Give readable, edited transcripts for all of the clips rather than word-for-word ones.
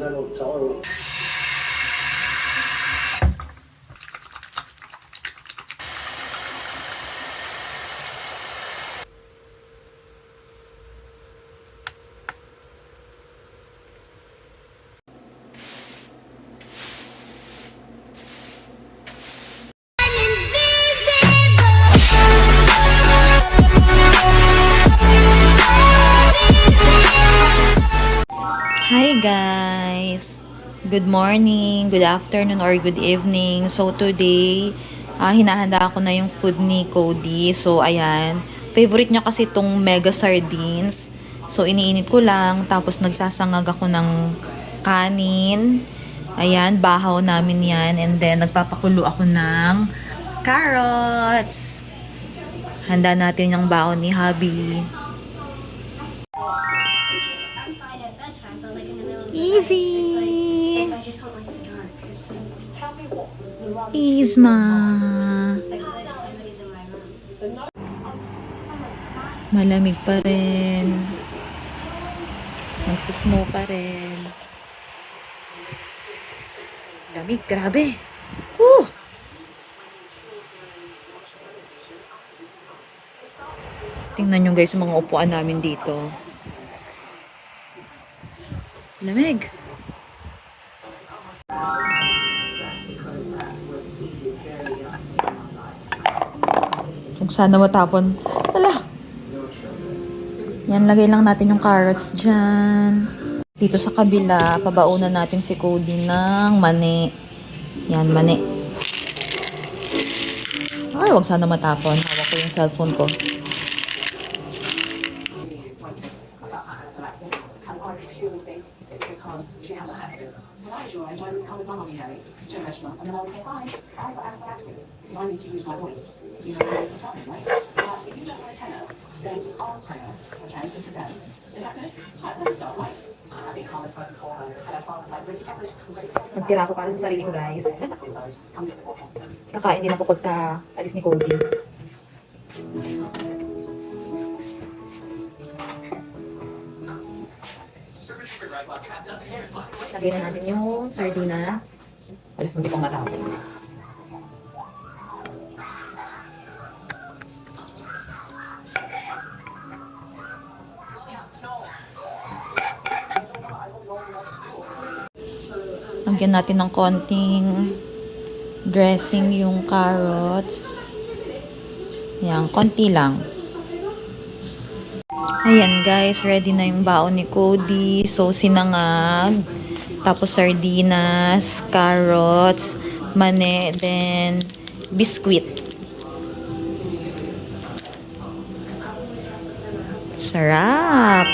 I don't tell her. Hi guys! Good morning, good afternoon, or good evening. So today, hinahanda ko na yung food ni Cody. So ayan, favorite niya kasi itong mega sardines. So iniinit ko lang, tapos nagsasangag ako ng kanin. Ayan, bahaw namin yan. And then nagpapakulo ako ng carrots. Handa natin yung baon ni Hubby. Easy. Isma. Malamig pa rin. Nagsusnow pa rin. Lamig, grabe. Woo! Tingnan nyo guys yung mga upuan namin dito. Lamig. Kung sana matapon. Wala. Yan, lagay lang natin yung carrots dyan. Dito sa kabila, pabaunan natin si Cody ng mani. Yan, mani. Ay, wag sana matapon. Hawak ko yung cellphone ko. Magtira ko para sa sarili ko guys. Kakain din ako pagka alis ni Cody. Lagay na natin yung sardinas. Wala, hindi pang matapon. Lagyan natin ng konting dressing yung carrots. Yan, konti lang. Ayan guys, ready na yung baon ni Cody. So, sinangag, tapos sardinas, carrots, mani, then biscuit. Sarap!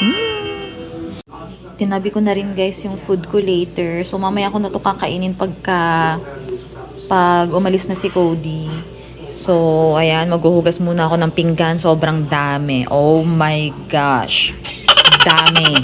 Tinabi ko na rin guys yung food ko later. So, mamaya ko na to kakainin pag umalis na si Cody. So, ayan, maghuhugas muna ako ng pinggan. Sobrang dami. Oh my gosh. Dami.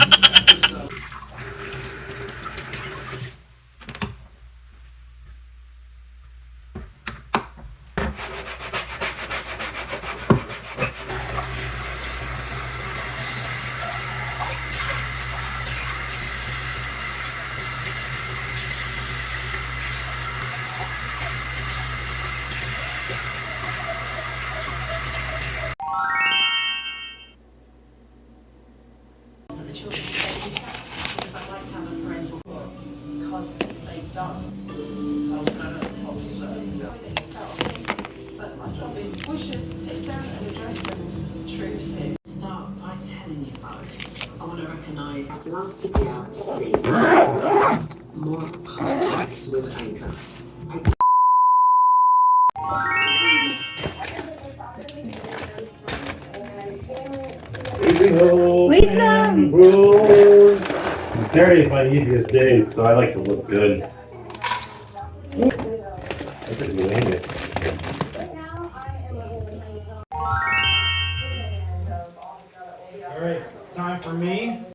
Because they've done. But my job is we should sit down and address some truths here. Start by telling you about it. I want to recognise. I'd love to be able to see more contacts with anger. Wait lang! Saturday is my easiest day, so I like to look good. I just named it. Alright, time for me.